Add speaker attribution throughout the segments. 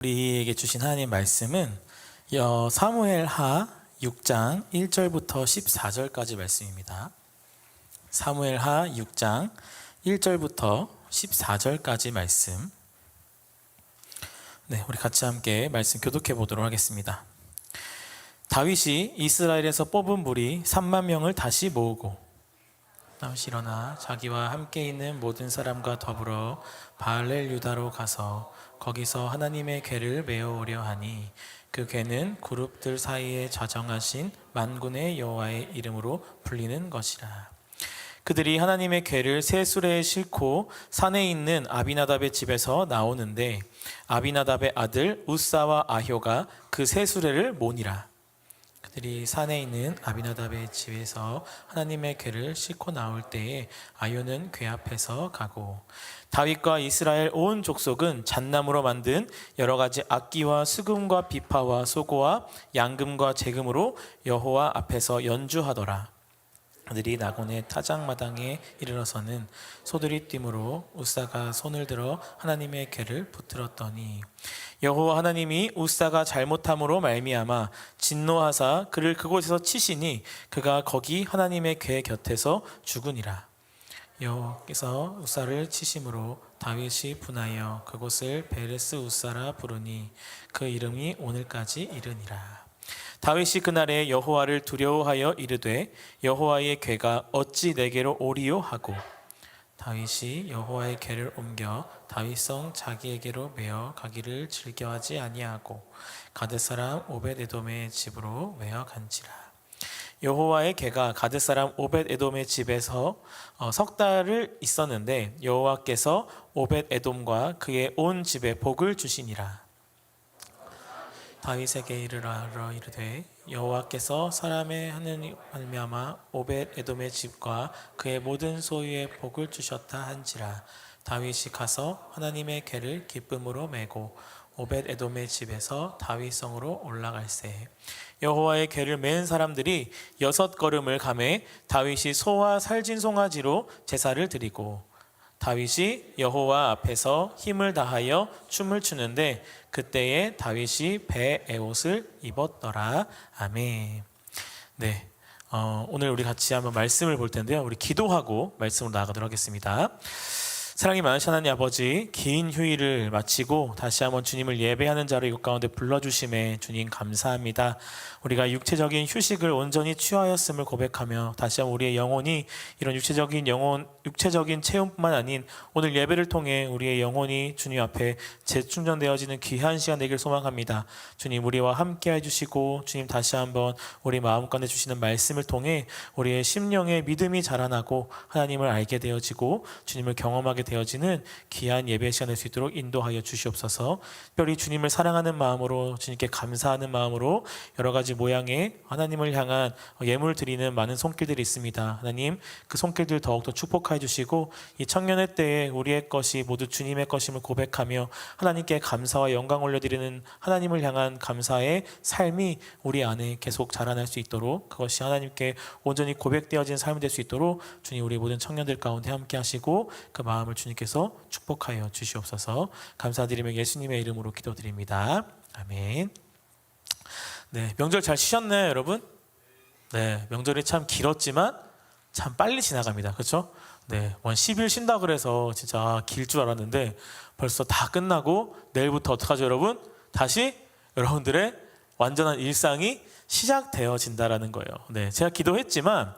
Speaker 1: 우리에게 주신 하나님 말씀은 사무엘하 6장 1절부터 14절까지 말씀입니다. 사무엘하 6장 1절부터 14절까지 말씀. 우리 같이 함께 말씀 교독해 보도록 하겠습니다. 다윗이 이스라엘에서 뽑은 무리 3만 명을 다시 모으고 다윗이 일어나 자기와 함께 있는 모든 사람과 더불어 바알렐 유다로 가서 거기서 하나님의 궤를 메어오려 하니 그 궤는 그룹들 사이에 자정하신 만군의 여호와의 이름으로 불리는 것이라. 그들이 하나님의 궤를 새 수레에 싣고 산에 있는 아비나답의 집에서 나오는데 아비나답의 아들 우사와 아효가 그 새 수레를 모니라. 그들이 산에 있는 아비나답의 집에서 하나님의 궤를 싣고 나올 때에 아효는 궤 앞에서 가고 다윗과 이스라엘 온 족속은 잣나무로 만든 여러 가지 악기와 수금과 비파와 소고와 양금과 재금으로 여호와 앞에서 연주하더라. 그들이 나곤의 타작마당에 이르러서는 소들이 뛰므로 우사가 손을 들어 하나님의 궤를 붙들었더니 여호와 하나님이 우사가 잘못함으로 말미암아 진노하사 그를 그곳에서 치시니 그가 거기 하나님의 궤 곁에서 죽으니라. 여호와께서 우사를 치심으로 다윗이 분하여 그곳을 베레스 우사라 부르니 그 이름이 오늘까지 이르니라. 다윗이 그날에 여호와를 두려워하여 이르되 여호와의 궤가 어찌 내게로 오리요 하고 다윗이 여호와의 궤를 옮겨 다윗성 자기에게로 메어 가기를 즐겨하지 아니하고 가드 사람 오벳에돔의 집으로 메어 간지라. 여호와의 궤가 가드 사람 오벳에돔의 집에서 석 달을 있었는데 여호와께서 오벳에돔과 그의 온 집에 복을 주시니라. 다윗에게 이르러 이르되 여호와께서 사람의 하느님 말미암아 오벳에돔의 집과 그의 모든 소유에 복을 주셨다 한지라. 다윗이 가서 하나님의 궤를 기쁨으로 메고 오벳에돔의 집에서 다윗성으로 올라갈새 여호와의 궤를 맨 사람들이 6걸음을 가매 다윗이 소와 살진 송아지로 제사를 드리고 다윗이 여호와 앞에서 힘을 다하여 춤을 추는데 그때에 다윗이 배 에옷을 입었더라. 아멘. 오늘 우리 같이 한번 말씀을 볼 텐데요. 우리 기도하고 말씀으로 나아가도록 하겠습니다. 사랑이 많으신 하나님 아버지, 긴 휴일을 마치고 다시 한번 주님을 예배하는 자로 이곳 가운데 불러주심에 주님 감사합니다. 우리가 육체적인 휴식을 온전히 취하였음을 고백하며 다시 한번 우리의 영혼이 이런 육체적인 체험뿐만 아닌 오늘 예배를 통해 우리의 영혼이 주님 앞에 재충전되어지는 귀한 시간 되길 소망합니다. 주님 우리와 함께 해주시고 주님 다시 한번 우리 마음 가운데 주시는 말씀을 통해 우리의 심령의 믿음이 자라나고 하나님을 알게 되어지고 주님을 경험하게 되어지는 귀한 예배 시간 될 수 있도록 인도하여 주시옵소서. 특별히 주님을 사랑하는 마음으로 주님께 감사하는 마음으로 여러 가지 모양의 하나님을 향한 예물 드리는 많은 손길들이 있습니다. 하나님 그 손길들 더욱더 축복하여 주시고 이 청년의 때에 우리의 것이 모두 주님의 것임을 고백하며 하나님께 감사와 영광 올려드리는 하나님을 향한 감사의 삶이 우리 안에 계속 자라날 수 있도록 그것이 하나님께 온전히 고백되어진 삶이 될 수 있도록 주님 우리 모든 청년들 가운데 함께 하시고 그 마음을 주님께서 축복하여 주시옵소서. 감사드리며 예수님의 이름으로 기도드립니다. 아멘. 명절 잘 쉬셨나요, 여러분? 명절이 참 길었지만 참 빨리 지나갑니다. 그렇죠? 10일 쉰다 그래서 진짜 길 줄 알았는데 벌써 다 끝나고 내일부터 어떡하죠, 여러분? 다시 여러분들의 완전한 일상이 시작되어진다라는 거예요. 제가 기도했지만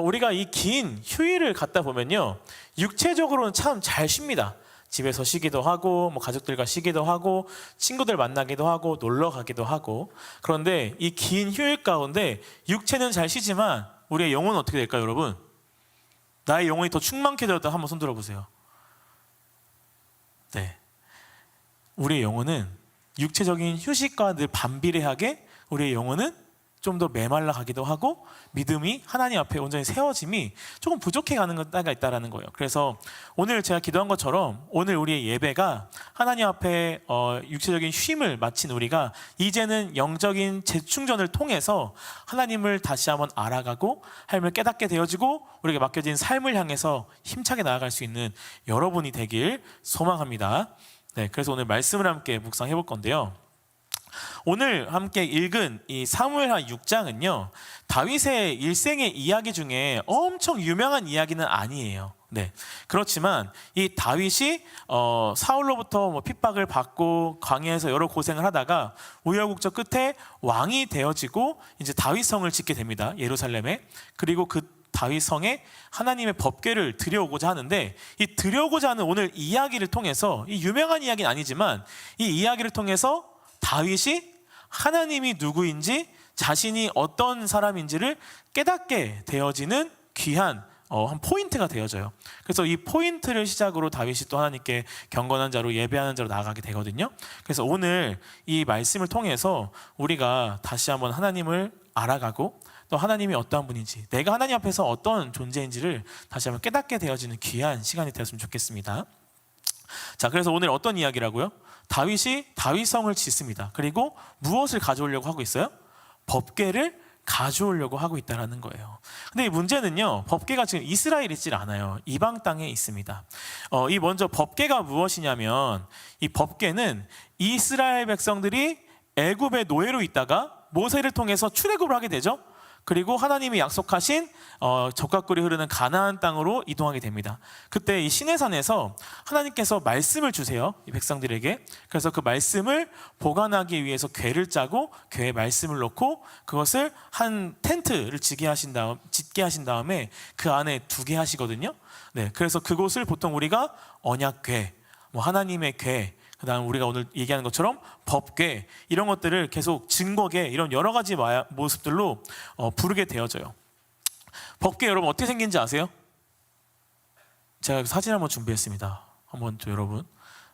Speaker 1: 우리가 이 긴 휴일을 갖다 보면요, 육체적으로는 참 잘 쉽니다. 집에서 쉬기도 하고 가족들과 쉬기도 하고 친구들 만나기도 하고 놀러 가기도 하고. 그런데 이 긴 휴일 가운데 육체는 잘 쉬지만 우리의 영혼은 어떻게 될까요, 여러분? 나의 영혼이 더 충만케 되었다. 한번 손 들어보세요. 우리의 영혼은 육체적인 휴식과 늘 반비례하게 우리의 영혼은 좀 더 메말라 가기도 하고 믿음이 하나님 앞에 온전히 세워짐이 조금 부족해 가는 때가 있다는 거예요. 그래서 오늘 제가 기도한 것처럼 오늘 우리의 예배가 하나님 앞에 육체적인 쉼을 마친 우리가 이제는 영적인 재충전을 통해서 하나님을 다시 한번 알아가고 하나님을 깨닫게 되어지고 우리에게 맡겨진 삶을 향해서 힘차게 나아갈 수 있는 여러분이 되길 소망합니다. 네, 그래서 오늘 말씀을 함께 묵상해 볼 건데요. 오늘 함께 읽은 이 사무엘하 6장은요, 다윗의 일생의 이야기 중에 엄청 유명한 이야기는 아니에요. 네, 그렇지만 이 다윗이 사울로부터 핍박을 받고 광야에서 여러 고생을 하다가 우여곡절 끝에 왕이 되어지고 이제 다윗성을 짓게 됩니다. 예루살렘에. 그리고 그 다윗성에 하나님의 법궤를 드려오고자 하는데, 이 드려오고자 하는 오늘 이야기를 통해서, 이 유명한 이야기는 아니지만 이 이야기를 통해서 다윗이 하나님이 누구인지, 자신이 어떤 사람인지를 깨닫게 되어지는 귀한 한 포인트가 되어져요. 그래서 이 포인트를 시작으로 다윗이 또 하나님께 경건한 자로 예배하는 자로 나아가게 되거든요. 그래서 오늘 이 말씀을 통해서 우리가 다시 한번 하나님을 알아가고, 또 하나님이 어떠한 분인지, 내가 하나님 앞에서 어떤 존재인지를 다시 한번 깨닫게 되어지는 귀한 시간이 되었으면 좋겠습니다. 자, 그래서 오늘 어떤 이야기라고요? 다윗이 다윗성을 짓습니다. 그리고 무엇을 가져오려고 하고 있어요? 법궤를 가져오려고 하고 있다는 거예요. 근데 이 문제는요, 법궤가 지금 이스라엘에 있질 않아요. 이방 땅에 있습니다. 이 먼저 법궤가 무엇이냐면, 이 법궤는 이스라엘 백성들이 애굽의 노예로 있다가 모세를 통해서 출애굽을 하게 되죠. 그리고 하나님이 약속하신 적과꿀이 흐르는 가나안 땅으로 이동하게 됩니다. 그때 이 시내산에서 하나님께서 말씀을 주세요, 이 백성들에게. 그래서 그 말씀을 보관하기 위해서 궤를 짜고 궤에 말씀을 넣고 그것을 한 텐트를 짓게 하신 다음에 그 안에 두게 하시거든요. 네, 그래서 그곳을 보통 우리가 언약궤, 하나님의 궤, 그다음 우리가 오늘 얘기하는 것처럼 법궤, 이런 것들을 계속 증거궤, 이런 여러 가지 모습들로 부르게 되어져요. 법궤 여러분 어떻게 생긴지 아세요? 제가 사진 한번 준비했습니다. 한번 또 여러분,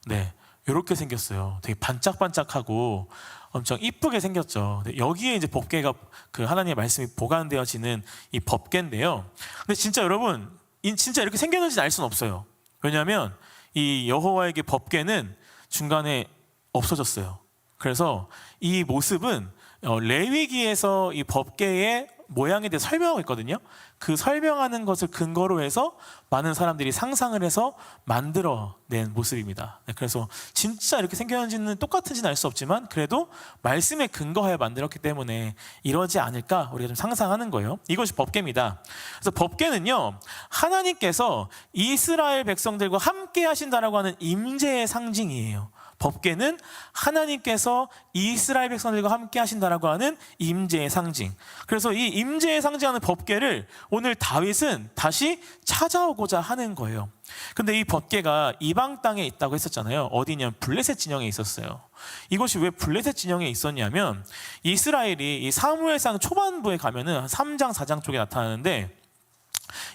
Speaker 1: 네, 이렇게 생겼어요. 되게 반짝반짝하고 엄청 이쁘게 생겼죠. 여기에 이제 법궤가, 그 하나님의 말씀이 보관되어지는 이 법궤인데요. 근데 진짜 여러분, 진짜 이렇게 생겼는지 알 수는 없어요. 왜냐하면 이 여호와에게 법궤는 중간에 없어졌어요. 그래서 이 모습은 레위기에서 이 법궤의 모양에 대해 설명하고 있거든요. 그 설명하는 것을 근거로 해서 많은 사람들이 상상을 해서 만들어낸 모습입니다. 그래서 진짜 이렇게 생겼는지는 똑같은지는 알 수 없지만 그래도 말씀에 근거하여 만들었기 때문에 이러지 않을까 우리가 좀 상상하는 거예요. 이것이 법궤입니다. 그래서 법궤는요, 하나님께서 이스라엘 백성들과 함께 하신다라고 하는 임재의 상징이에요. 법궤는 하나님께서 이스라엘 백성들과 함께 하신다라고 하는 임재의 상징. 그래서 이 임재의 상징하는 법궤를 오늘 다윗은 다시 찾아오고자 하는 거예요. 근데 이 법궤가 이방 땅에 있다고 했었잖아요. 어디냐면 블레셋 진영에 있었어요. 이것이 왜 블레셋 진영에 있었냐면, 이스라엘이 이 사무엘상 초반부에 가면은 한 3장 4장 쪽에 나타나는데,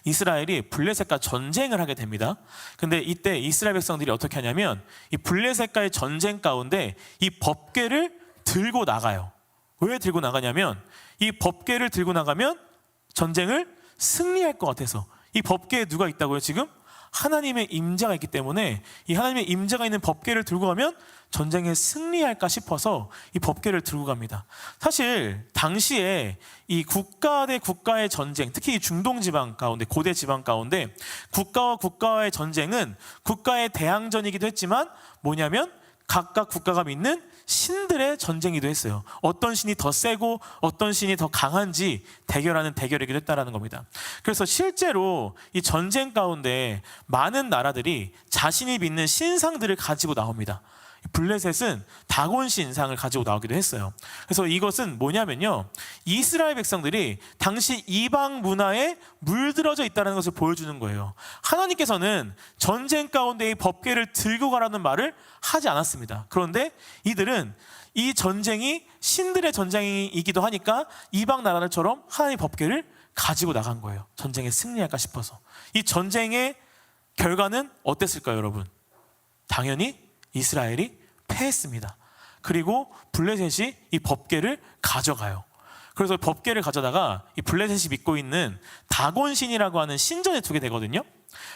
Speaker 1: 이스라엘이 블레셋과 전쟁을 하게 됩니다. 근데 이때 이스라엘 백성들이 어떻게 하냐면, 이 블레셋과의 전쟁 가운데 이 법궤를 들고 나가요. 왜 들고 나가냐면, 이 법궤를 들고 나가면 전쟁을 승리할 것 같아서. 이 법궤에 누가 있다고요? 지금 하나님의 임재가 있기 때문에 이 하나님의 임재가 있는 법궤를 들고 가면 전쟁에 승리할까 싶어서 이 법궤를 들고 갑니다. 사실 당시에 이 국가 대 국가의 전쟁, 특히 중동 지방 가운데, 고대 지방 가운데 국가와 국가의 전쟁은 국가의 대항전이기도 했지만 뭐냐면 각각 국가가 믿는 신들의 전쟁이기도 했어요. 어떤 신이 더 세고 어떤 신이 더 강한지 대결하는 대결이기도 했다는 겁니다. 그래서 실제로 이 전쟁 가운데 많은 나라들이 자신이 믿는 신상들을 가지고 나옵니다. 블레셋은 다곤 신상을 가지고 나오기도 했어요. 그래서 이것은 뭐냐면요, 이스라엘 백성들이 당시 이방 문화에 물들어져 있다는 것을 보여주는 거예요. 하나님께서는 전쟁 가운데 이 법궤를 들고 가라는 말을 하지 않았습니다. 그런데 이들은 이 전쟁이 신들의 전쟁이기도 하니까 이방 나라들처럼 하나님의 법궤를 가지고 나간 거예요. 전쟁에 승리할까 싶어서. 이 전쟁의 결과는 어땠을까요, 여러분? 당연히 이스라엘이 패했습니다. 그리고 블레셋이 이 법궤를 가져가요. 그래서 법궤를 가져다가 이 블레셋이 믿고 있는 다곤 신이라고 하는 신전에 두게 되거든요.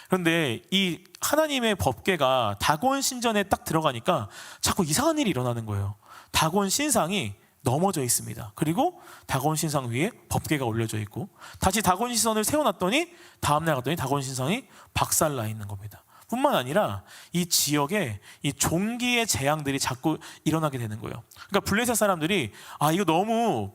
Speaker 1: 그런데 이 하나님의 법궤가 다곤 신전에 딱 들어가니까 자꾸 이상한 일이 일어나는 거예요. 다곤 신상이 넘어져 있습니다. 그리고 다곤 신상 위에 법궤가 올려져 있고, 다시 다곤 신상을 세워놨더니 다음날 갔더니 다곤 신상이 박살나 있는 겁니다. 뿐만 아니라 이 지역에 이 종기의 재앙들이 자꾸 일어나게 되는 거예요. 그러니까 블레셋 사람들이 이거 너무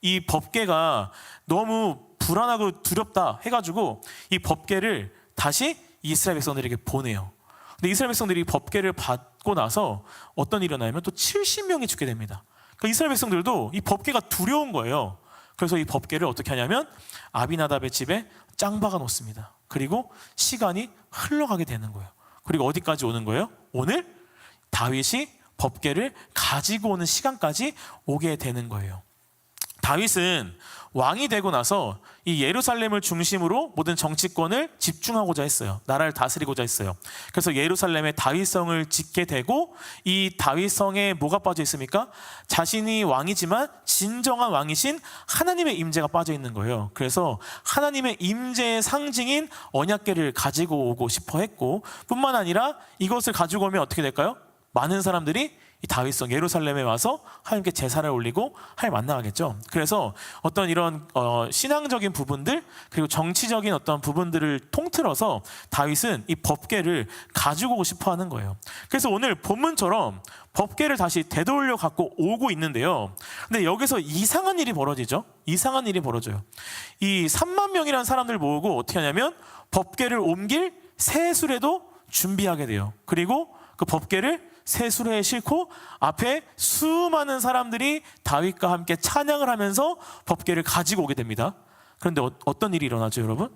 Speaker 1: 이 법궤가 너무 불안하고 두렵다 해가지고 이 법궤를 다시 이스라엘 백성들에게 보내요. 근데 이스라엘 백성들이 법궤를 받고 나서 어떤 일이 일어나면 또 70명이 죽게 됩니다. 그러니까 이스라엘 백성들도 이 법궤가 두려운 거예요. 그래서 이 법궤를 어떻게 하냐면 아비나답의 집에 짱 박아 놓습니다. 그리고 시간이 흘러가게 되는 거예요. 그리고 어디까지 오는 거예요? 오늘 다윗이 법궤를 가지고 오는 시간까지 오게 되는 거예요. 다윗은 왕이 되고 나서 이 예루살렘을 중심으로 모든 정치권을 집중하고자 했어요. 나라를 다스리고자 했어요. 그래서 예루살렘에 다윗성을 짓게 되고, 이 다윗성에 뭐가 빠져 있습니까? 자신이 왕이지만 진정한 왕이신 하나님의 임재가 빠져 있는 거예요. 그래서 하나님의 임재의 상징인 언약궤를 가지고 오고 싶어 했고, 뿐만 아니라 이것을 가지고 오면 어떻게 될까요? 많은 사람들이 이 다윗성 예루살렘에 와서 하나님께 제사를 올리고 하나님 만나겠죠. 그래서 어떤 이런 신앙적인 부분들, 그리고 정치적인 어떤 부분들을 통틀어서 다윗은 이 법궤를 가지고 오고 싶어 하는 거예요. 그래서 오늘 본문처럼 법궤를 다시 되돌려 갖고 오고 있는데요. 근데 여기서 이상한 일이 벌어지죠. 이상한 일이 벌어져요. 이 3만 명이라는 사람들 모으고 어떻게 하냐면 법궤를 옮길 새 수레도 준비하게 돼요. 그리고 그 법궤를 새 수레에 싣고 앞에 수많은 사람들이 다윗과 함께 찬양을 하면서 법궤를 가지고 오게 됩니다. 그런데 어떤 일이 일어나죠, 여러분?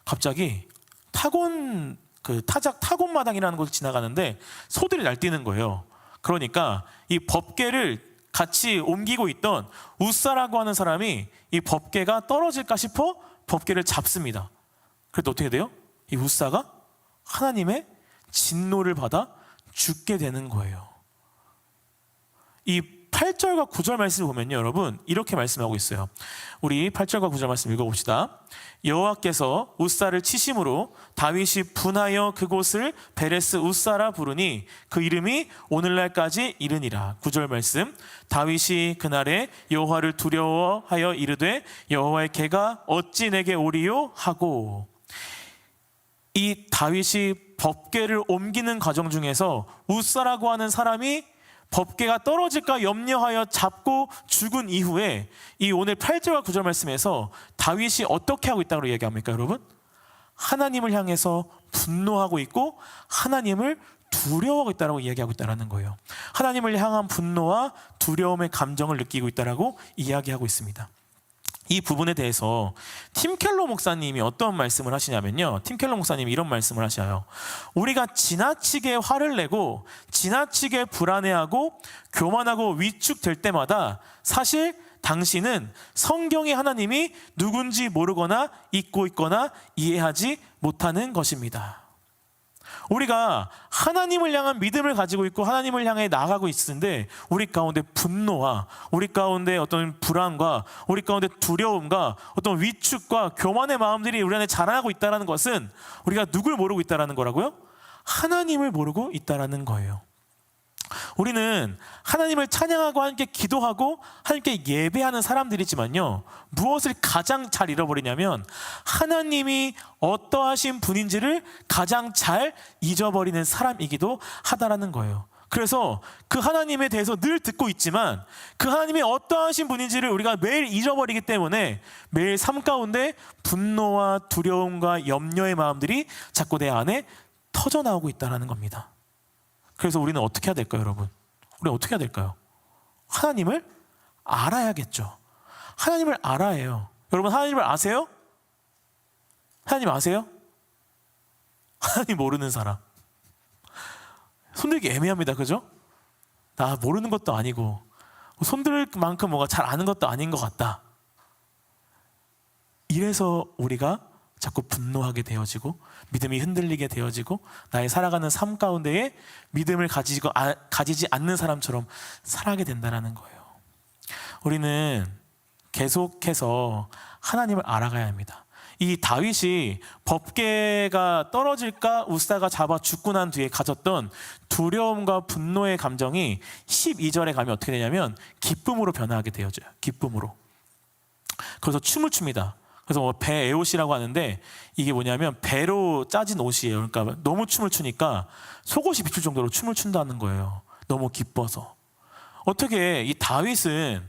Speaker 1: 갑자기 타작 타곤마당이라는 곳을 지나가는데 소들이 날뛰는 거예요. 그러니까 이 법궤를 같이 옮기고 있던 우사라고 하는 사람이 이 법궤가 떨어질까 싶어 법궤를 잡습니다. 그래도 어떻게 돼요? 이 우사가 하나님의 진노를 받아 죽게 되는 거예요. 이 8절과 9절 말씀을 보면요, 여러분 이렇게 말씀하고 있어요. 우리 8절과 9절 말씀 읽어봅시다. 여호와께서 우사를 치심으로 다윗이 분하여 그곳을 베레스 우사라 부르니 그 이름이 오늘날까지 이르니라. 9절 말씀, 다윗이 그날에 여호와를 두려워하여 이르되 여호와의 궤가 어찌 내게 오리요 하고, 이 다윗이 법궤를 옮기는 과정 중에서 우사라고 하는 사람이 법궤가 떨어질까 염려하여 잡고 죽은 이후에 이 오늘 8절과 9절 말씀에서 다윗이 어떻게 하고 있다고 얘기합니까, 여러분? 하나님을 향해서 분노하고 있고 하나님을 두려워하고 있다고 이야기하고 있다는 거예요. 하나님을 향한 분노와 두려움의 감정을 느끼고 있다고 이야기하고 있습니다. 이 부분에 대해서 팀 켈러 목사님이 어떤 말씀을 하시냐면요, 팀 켈러 목사님이 이런 말씀을 하셔요. 우리가 지나치게 화를 내고 지나치게 불안해하고 교만하고 위축될 때마다 사실 당신은 성경의 하나님이 누군지 모르거나 잊고 있거나 이해하지 못하는 것입니다. 우리가 하나님을 향한 믿음을 가지고 있고 하나님을 향해 나아가고 있는데 우리 가운데 분노와 우리 가운데 어떤 불안과 우리 가운데 두려움과 어떤 위축과 교만의 마음들이 우리 안에 자라나고 있다는 것은 우리가 누굴 모르고 있다는 거라고요? 하나님을 모르고 있다는 거예요. 우리는 하나님을 찬양하고 함께 기도하고 함께 예배하는 사람들이지만요, 무엇을 가장 잘 잃어버리냐면 하나님이 어떠하신 분인지를 가장 잘 잊어버리는 사람이기도 하다라는 거예요. 그래서 그 하나님에 대해서 늘 듣고 있지만 그 하나님이 어떠하신 분인지를 우리가 매일 잊어버리기 때문에 매일 삶 가운데 분노와 두려움과 염려의 마음들이 자꾸 내 안에 터져나오고 있다는 겁니다. 그래서 우리는 어떻게 해야 될까요, 여러분? 우리는 어떻게 해야 될까요? 하나님을 알아야겠죠. 하나님을 알아야 해요. 여러분, 하나님을 아세요? 하나님 아세요? 하나님 모르는 사람. 손들기 애매합니다, 그죠? 나 모르는 것도 아니고 손들 만큼 뭔가 잘 아는 것도 아닌 것 같다. 이래서 우리가 자꾸 분노하게 되어지고 믿음이 흔들리게 되어지고 나의 살아가는 삶 가운데에 믿음을 가지지 않는 사람처럼 살아가게 된다는 거예요. 우리는 계속해서 하나님을 알아가야 합니다. 이 다윗이 법궤가 떨어질까 우사가 잡아 죽고 난 뒤에 가졌던 두려움과 분노의 감정이 12절에 가면 어떻게 되냐면 기쁨으로 변화하게 되어져요. 기쁨으로. 그래서 춤을 춥니다. 그래서 뭐 배 에옷이라고 하는데 이게 뭐냐면 배로 짜진 옷이에요. 그러니까 너무 춤을 추니까 속옷이 비칠 정도로 춤을 춘다는 거예요. 너무 기뻐서. 어떻게 이 다윗은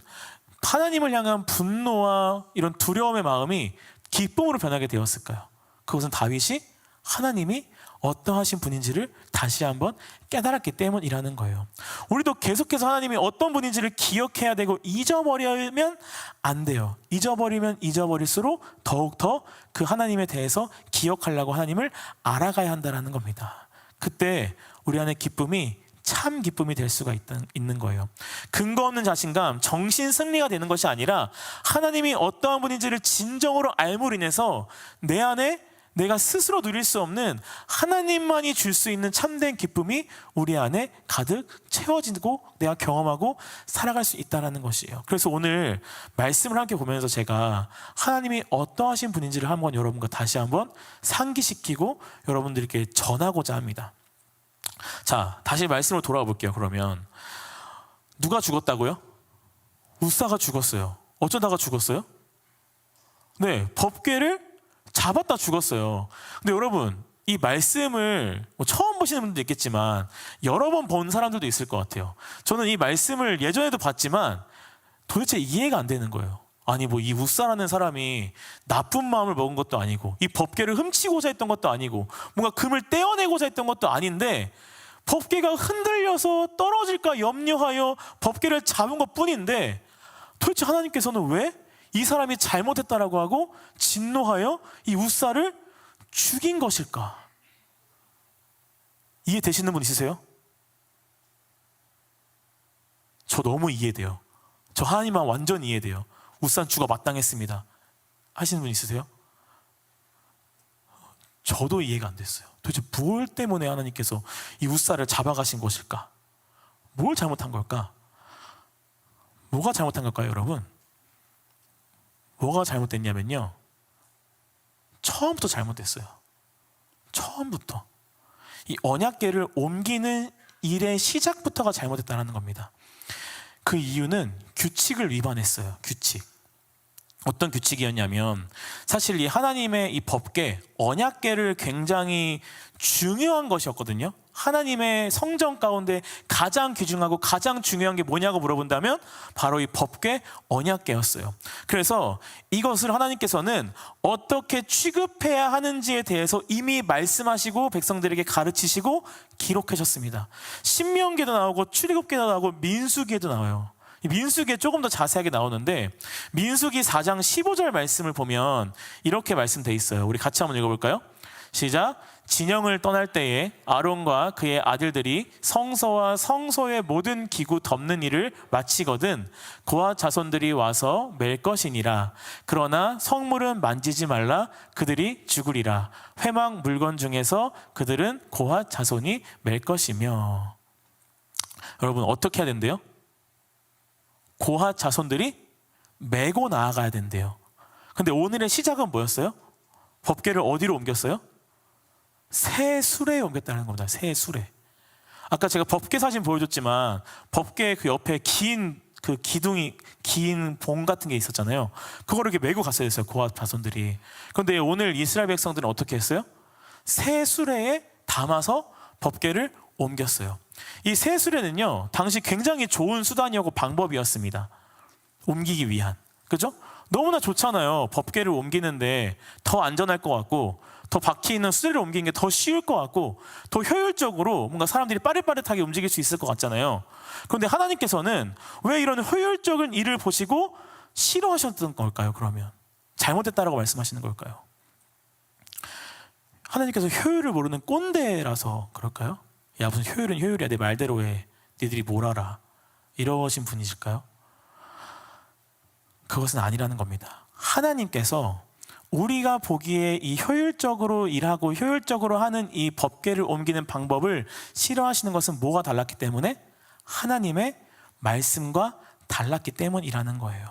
Speaker 1: 하나님을 향한 분노와 이런 두려움의 마음이 기쁨으로 변하게 되었을까요? 그것은 다윗이 하나님이 어떠하신 분인지를 다시 한번 깨달았기 때문이라는 거예요. 우리도 계속해서 하나님이 어떤 분인지를 기억해야 되고 잊어버리면 안 돼요. 잊어버리면 잊어버릴수록 더욱더 그 하나님에 대해서 기억하려고 하나님을 알아가야 한다는 겁니다. 그때 우리 안에 기쁨이 참 기쁨이 될 수가 있는 거예요. 근거 없는 자신감, 정신 승리가 되는 것이 아니라 하나님이 어떠한 분인지를 진정으로 알므로 인해서 내 안에 내가 스스로 누릴 수 없는 하나님만이 줄 수 있는 참된 기쁨이 우리 안에 가득 채워지고 내가 경험하고 살아갈 수 있다는 것이에요. 그래서 오늘 말씀을 함께 보면서 제가 하나님이 어떠하신 분인지를 한번 여러분과 다시 한번 상기시키고 여러분들께 전하고자 합니다. 자, 다시 말씀으로 돌아가 볼게요. 그러면 누가 죽었다고요? 웃사가 죽었어요. 어쩌다가 죽었어요? 네, 법궤를 잡았다 죽었어요. 근데 여러분, 이 말씀을 처음 보시는 분들도 있겠지만 여러 번 본 사람들도 있을 것 같아요. 저는 이 말씀을 예전에도 봤지만 도대체 이해가 안 되는 거예요. 아니 뭐 이 웃사라는 사람이 나쁜 마음을 먹은 것도 아니고 이 법궤를 훔치고자 했던 것도 아니고 뭔가 금을 떼어내고자 했던 것도 아닌데 법궤가 흔들려서 떨어질까 염려하여 법궤를 잡은 것뿐인데 도대체 하나님께서는 왜 이 사람이 잘못했다라고 하고 진노하여 이 웃사를 죽인 것일까? 이해되시는 분 있으세요? 저 너무 이해돼요. 저 하나님만 완전 이해돼요. 웃사는 죽어 마땅했습니다 하시는 분 있으세요? 저도 이해가 안 됐어요. 도대체 무엇 때문에 하나님께서 이 웃사를 잡아가신 것일까? 뭘 잘못한 걸까? 뭐가 잘못한 걸까요, 여러분? 뭐가 잘못됐냐면요, 처음부터 잘못됐어요. 처음부터 이 언약궤를 옮기는 일의 시작부터가 잘못됐다는 겁니다. 그 이유는 규칙을 위반했어요. 규칙. 어떤 규칙이었냐면 사실 이 하나님의 이 법궤, 언약궤를 굉장히 중요한 것이었거든요. 하나님의 성전 가운데 가장 귀중하고 가장 중요한 게 뭐냐고 물어본다면 바로 이 법궤, 언약궤였어요. 그래서 이것을 하나님께서는 어떻게 취급해야 하는지에 대해서 이미 말씀하시고 백성들에게 가르치시고 기록하셨습니다. 신명기에도 나오고 출애굽기에도 나오고 민수기에도 나와요. 민수기에 조금 더 자세하게 나오는데 민수기 4장 15절 말씀을 보면 이렇게 말씀돼 있어요. 우리 같이 한번 읽어볼까요? 시작. 진영을 떠날 때에 아론과 그의 아들들이 성소와 성소의 모든 기구 덮는 일을 마치거든 고핫 자손들이 와서 맬 것이니라. 그러나 성물은 만지지 말라. 그들이 죽으리라. 회막 물건 중에서 그들은 고핫 자손이 맬 것이며. 여러분, 어떻게 해야 된대요? 고핫 자손들이 메고 나아가야 된대요. 근데 오늘의 시작은 뭐였어요? 법궤를 어디로 옮겼어요? 새 수레에 옮겼다는 겁니다. 새 수레. 아까 제가 법궤 사진 보여줬지만 법궤 그 옆에 긴 그 기둥이 긴 봉 같은 게 있었잖아요. 그거를 이렇게 메고 갔어야 됐어요. 고핫 자손들이. 그런데 오늘 이스라엘 백성들은 어떻게 했어요? 새 수레에 담아서 법궤를 옮겼어요. 이 새 수레는요, 당시 굉장히 좋은 수단이었고 방법이었습니다. 옮기기 위한. 그죠? 너무나 좋잖아요. 법궤를 옮기는데 더 안전할 것 같고 더 바퀴 있는 수레를 옮기는 게 더 쉬울 것 같고 더 효율적으로 뭔가 사람들이 빠릿빠릿하게 움직일 수 있을 것 같잖아요. 그런데 하나님께서는 왜 이런 효율적인 일을 보시고 싫어하셨던 걸까요? 그러면 잘못됐다라고 말씀하시는 걸까요? 하나님께서 효율을 모르는 꼰대라서 그럴까요? 야, 무슨 효율은 효율이야, 내 말대로 해, 니들이 뭘 알아, 이러신 분이실까요? 그것은 아니라는 겁니다. 하나님께서 우리가 보기에 이 효율적으로 일하고 효율적으로 하는 이 법궤를 옮기는 방법을 싫어하시는 것은 뭐가 달랐기 때문에? 하나님의 말씀과 달랐기 때문이라는 거예요.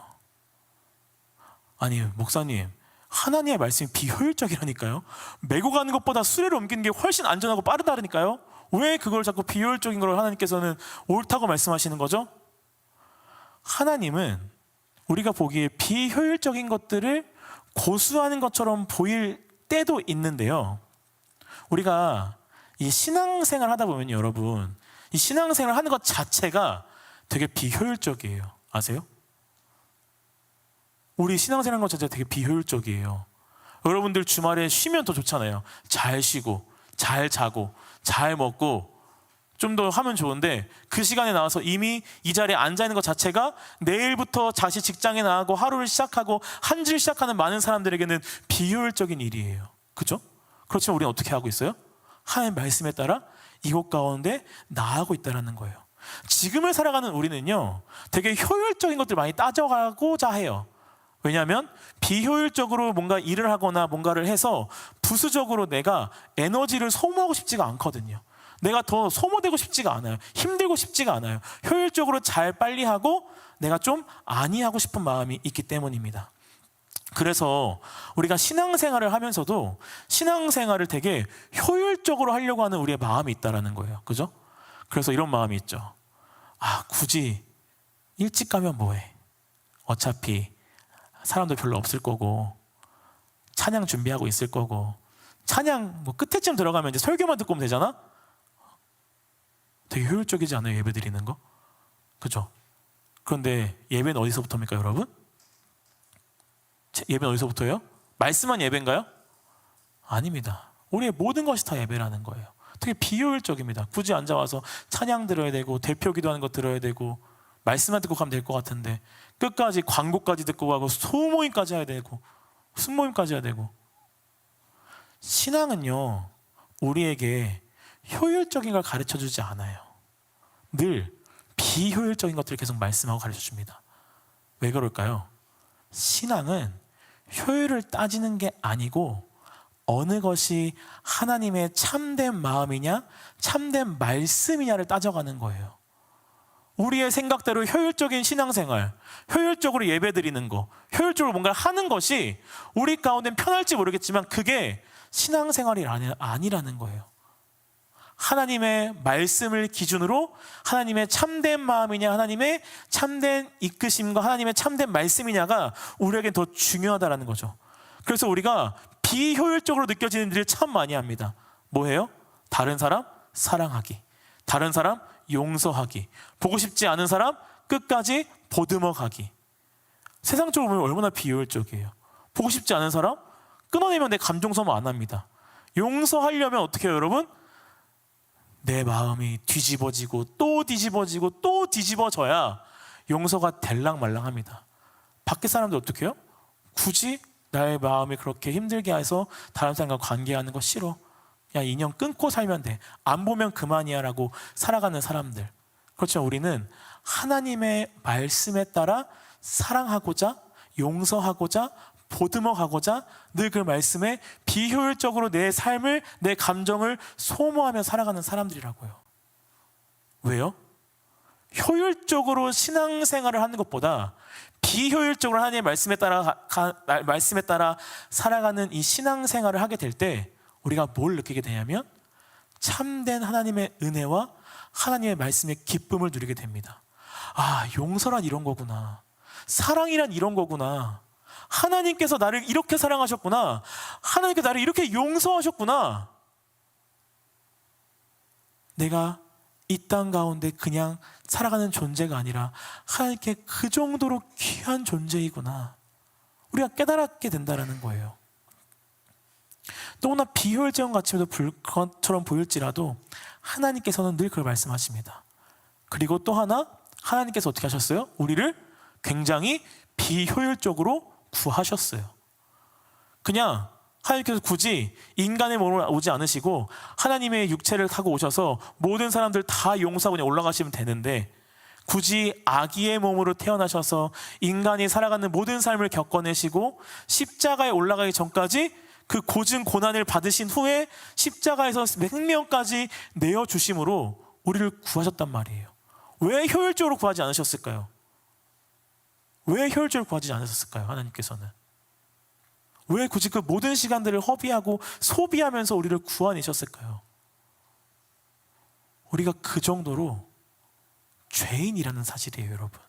Speaker 1: 아니, 목사님, 하나님의 말씀이 비효율적이라니까요. 메고 가는 것보다 수레를 옮기는 게 훨씬 안전하고 빠르다니까요. 왜 그걸 자꾸 비효율적인 걸 하나님께서는 옳다고 말씀하시는 거죠? 하나님은 우리가 보기에 비효율적인 것들을 고수하는 것처럼 보일 때도 있는데요. 우리가 이 신앙생활 하다 보면 여러분, 이 신앙생활 하는 것 자체가 되게 비효율적이에요. 아세요? 우리 신앙생활 하는 것 자체가 되게 비효율적이에요. 여러분들 주말에 쉬면 더 좋잖아요. 잘 쉬고 잘 자고 잘 먹고 좀 더 하면 좋은데, 그 시간에 나와서 이미 이 자리에 앉아 있는 것 자체가 내일부터 다시 직장에 나가고 하루를 시작하고 한 주를 시작하는 많은 사람들에게는 비효율적인 일이에요. 그렇죠? 그렇지만 우리는 어떻게 하고 있어요? 하나님의 말씀에 따라 이곳 가운데 나아가고 있다는 거예요. 지금을 살아가는 우리는요, 되게 효율적인 것들 많이 따져가고자 해요. 왜냐하면 비효율적으로 뭔가 일을 하거나 뭔가를 해서 부수적으로 내가 에너지를 소모하고 싶지가 않거든요. 내가 더 소모되고 싶지가 않아요. 힘들고 싶지가 않아요. 효율적으로 잘 빨리 하고 내가 좀 안이 하고 싶은 마음이 있기 때문입니다. 그래서 우리가 신앙생활을 하면서도 신앙생활을 되게 효율적으로 하려고 하는 우리의 마음이 있다는 거예요. 그죠? 그래서 이런 마음이 있죠. 굳이 일찍 가면 뭐해? 어차피 사람도 별로 없을 거고 찬양 준비하고 있을 거고 찬양 뭐 끝에쯤 들어가면 이제 설교만 듣고 오면 되잖아? 되게 효율적이지 않아요? 예배 드리는 거? 그죠? 그런데 예배는 어디서부터입니까, 여러분? 예배는 어디서부터예요? 말씀만 예배인가요? 아닙니다. 우리의 모든 것이 다 예배라는 거예요. 되게 비효율적입니다. 굳이 앉아와서 찬양 들어야 되고 대표 기도하는 거 들어야 되고 말씀만 듣고 가면 될 것 같은데 끝까지 광고까지 듣고 가고 소모임까지 해야 되고 순모임까지 해야 되고. 신앙은요, 우리에게 효율적인 걸 가르쳐주지 않아요. 늘 비효율적인 것들을 계속 말씀하고 가르쳐줍니다. 왜 그럴까요? 신앙은 효율을 따지는 게 아니고 어느 것이 하나님의 참된 마음이냐 참된 말씀이냐를 따져가는 거예요. 우리의 생각대로 효율적인 신앙생활, 효율적으로 예배드리는 거, 효율적으로 뭔가를 하는 것이 우리 가운데는 편할지 모르겠지만 그게 신앙생활이 아니라는 거예요. 하나님의 말씀을 기준으로 하나님의 참된 마음이냐 하나님의 참된 이끄심과 하나님의 참된 말씀이냐가 우리에게 더 중요하다는 거죠. 그래서 우리가 비효율적으로 느껴지는 일을 참 많이 합니다. 뭐예요? 다른 사람 사랑하기, 다른 사람 용서하기, 보고 싶지 않은 사람 끝까지 보듬어 가기. 세상적으로 보면 얼마나 비효율적이에요. 보고 싶지 않은 사람 끊어내면 내 감정 소모 안 합니다. 용서하려면 어떻게 해요, 여러분? 내 마음이 뒤집어지고 또 뒤집어지고 또 뒤집어져야 용서가 될랑말랑합니다. 밖에 사람들 어떻게 해요? 굳이 나의 마음이 그렇게 힘들게 해서 다른 사람과 관계하는 거 싫어. 그냥 인연 끊고 살면 돼. 안 보면 그만이야 라고 살아가는 사람들. 그렇죠. 우리는 하나님의 말씀에 따라 사랑하고자 용서하고자 보듬어 가고자 늘 그 말씀에 비효율적으로 내 삶을 내 감정을 소모하며 살아가는 사람들이라고요. 왜요? 효율적으로 신앙생활을 하는 것보다 비효율적으로 하나님의 말씀에 따라 살아가는 이 신앙생활을 하게 될 때 우리가 뭘 느끼게 되냐면 참된 하나님의 은혜와 하나님의 말씀의 기쁨을 누리게 됩니다. 용서란 이런 거구나. 사랑이란 이런 거구나. 하나님께서 나를 이렇게 사랑하셨구나. 하나님께서 나를 이렇게 용서하셨구나. 내가 이 땅 가운데 그냥 살아가는 존재가 아니라 하나님께 그 정도로 귀한 존재이구나. 우리가 깨달게 된다는 거예요. 너무나 비효율적인 것처럼 보일지라도 하나님께서는 늘 그걸 말씀하십니다. 그리고 또 하나, 하나님께서 어떻게 하셨어요? 우리를 굉장히 비효율적으로 구하셨어요. 그냥 하나님께서 굳이 인간의 몸으로 오지 않으시고 하나님의 육체를 타고 오셔서 모든 사람들 다 용서하고 그냥 올라가시면 되는데 굳이 아기의 몸으로 태어나셔서 인간이 살아가는 모든 삶을 겪어내시고 십자가에 올라가기 전까지 그 고증 고난을 받으신 후에 십자가에서 생명까지 내어주심으로 우리를 구하셨단 말이에요. 왜 효율적으로 구하지 않으셨을까요? 왜 효율적으로 구하지 않으셨을까요? 하나님께서는 왜 굳이 그 모든 시간들을 허비하고 소비하면서 우리를 구원하셨을까요? 우리가 그 정도로 죄인이라는 사실이에요, 여러분.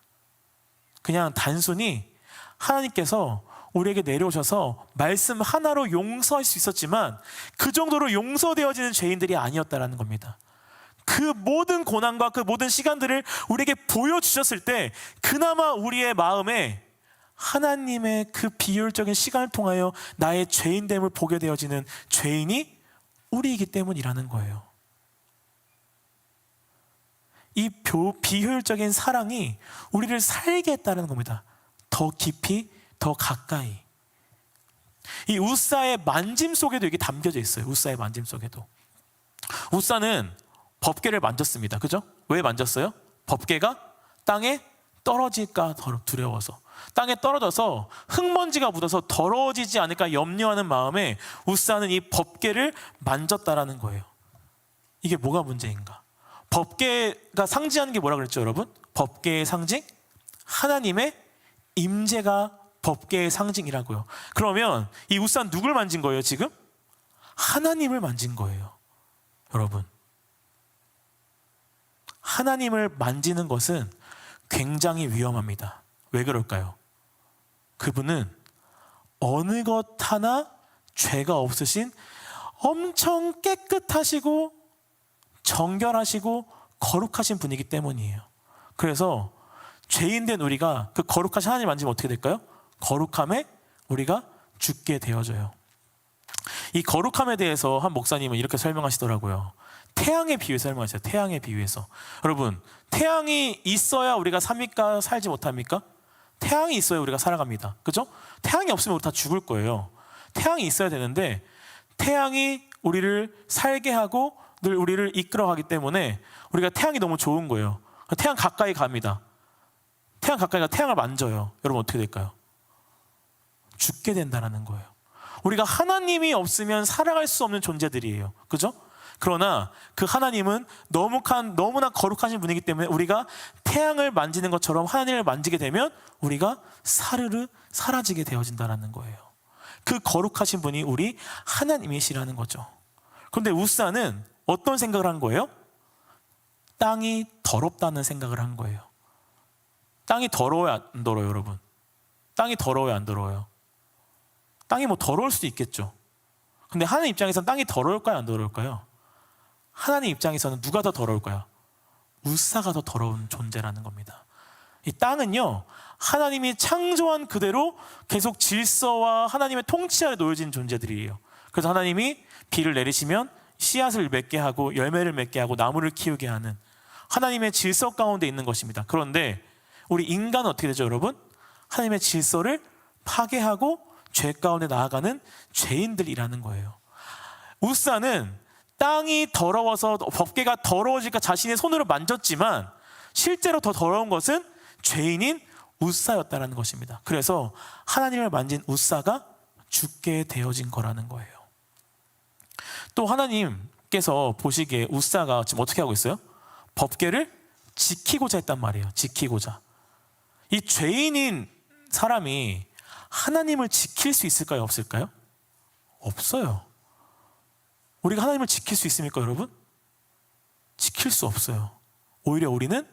Speaker 1: 그냥 단순히 하나님께서 우리에게 내려오셔서 말씀 하나로 용서할 수 있었지만 그 정도로 용서되어지는 죄인들이 아니었다라는 겁니다. 그 모든 고난과 그 모든 시간들을 우리에게 보여주셨을 때 그나마 우리의 마음에 하나님의 그 비효율적인 시간을 통하여 나의 죄인됨을 보게 되어지는 죄인이 우리이기 때문이라는 거예요. 이 비효율적인 사랑이 우리를 살게 했다는 겁니다. 더 깊이, 더 가까이. 이 우사의 만짐 속에도 이게 담겨져 있어요. 우사의 만짐 속에도. 우사는 법궤를 만졌습니다. 그죠? 왜 만졌어요? 법궤가 땅에 떨어질까 두려워서. 땅에 떨어져서 흙먼지가 묻어서 더러워지지 않을까 염려하는 마음에 우사는 이 법궤를 만졌다라는 거예요. 이게 뭐가 문제인가? 법궤가 상징하는 게 뭐라 그랬죠, 여러분? 법궤의 상징? 하나님의 임재가 법궤의 상징이라고요. 그러면 이 우사는 누굴 만진 거예요, 지금? 하나님을 만진 거예요. 여러분, 하나님을 만지는 것은 굉장히 위험합니다. 왜 그럴까요? 그분은 어느 것 하나 죄가 없으신 엄청 깨끗하시고 정결하시고 거룩하신 분이기 때문이에요. 그래서 죄인된 우리가 그 거룩하신 하나님 만지면 어떻게 될까요? 거룩함에 우리가 죽게 되어져요. 이 거룩함에 대해서 한 목사님은 이렇게 설명하시더라고요. 태양의 비유에서 설명하셨어요. 태양의 비유에서. 여러분, 태양이 있어야 우리가 삽니까? 살지 못합니까? 태양이 있어야 우리가 살아갑니다. 그죠? 태양이 없으면 우리 다 죽을 거예요. 태양이 있어야 되는데 태양이 우리를 살게 하고 늘 우리를 이끌어가기 때문에 우리가 태양이 너무 좋은 거예요. 태양 가까이 갑니다. 태양 가까이 가 태양을 만져요. 여러분 어떻게 될까요? 죽게 된다는 거예요. 우리가 하나님이 없으면 살아갈 수 없는 존재들이에요. 그죠? 그러나 그 하나님은 너무나 거룩하신 분이기 때문에 우리가 태양을 만지는 것처럼 하나님을 만지게 되면 우리가 사르르 사라지게 되어진다는 거예요. 그 거룩하신 분이 우리 하나님이시라는 거죠. 그런데 우사는 어떤 생각을 한 거예요? 땅이 더럽다는 생각을 한 거예요. 땅이 더러워요, 안 더러워요, 여러분? 땅이 더러워요, 안 더러워요? 땅이 뭐 더러울 수도 있겠죠. 근데 하나님 입장에서는 땅이 더러울까요, 안 더러울까요? 하나님 입장에서는 누가 더 더러울까요? 우사가 더 더러운 존재라는 겁니다. 이 땅은요, 하나님이 창조한 그대로 계속 질서와 하나님의 통치 아래 놓여진 존재들이에요. 그래서 하나님이 비를 내리시면 씨앗을 맺게 하고 열매를 맺게 하고 나무를 키우게 하는 하나님의 질서 가운데 있는 것입니다. 그런데 우리 인간은 어떻게 되죠, 여러분? 하나님의 질서를 파괴하고 죄 가운데 나아가는 죄인들이라는 거예요. 우사는 땅이 더러워서 법궤가 더러워질까 자신의 손으로 만졌지만 실제로 더 더러운 것은 죄인인 우사였다는 것입니다. 그래서 하나님을 만진 우사가 죽게 되어진 거라는 거예요. 또 하나님께서 보시기에 우사가 지금 어떻게 하고 있어요? 법궤를 지키고자 했단 말이에요. 지키고자. 이 죄인인 사람이 하나님을 지킬 수 있을까요? 없을까요? 없어요. 우리가 하나님을 지킬 수 있습니까, 여러분? 지킬 수 없어요. 오히려 우리는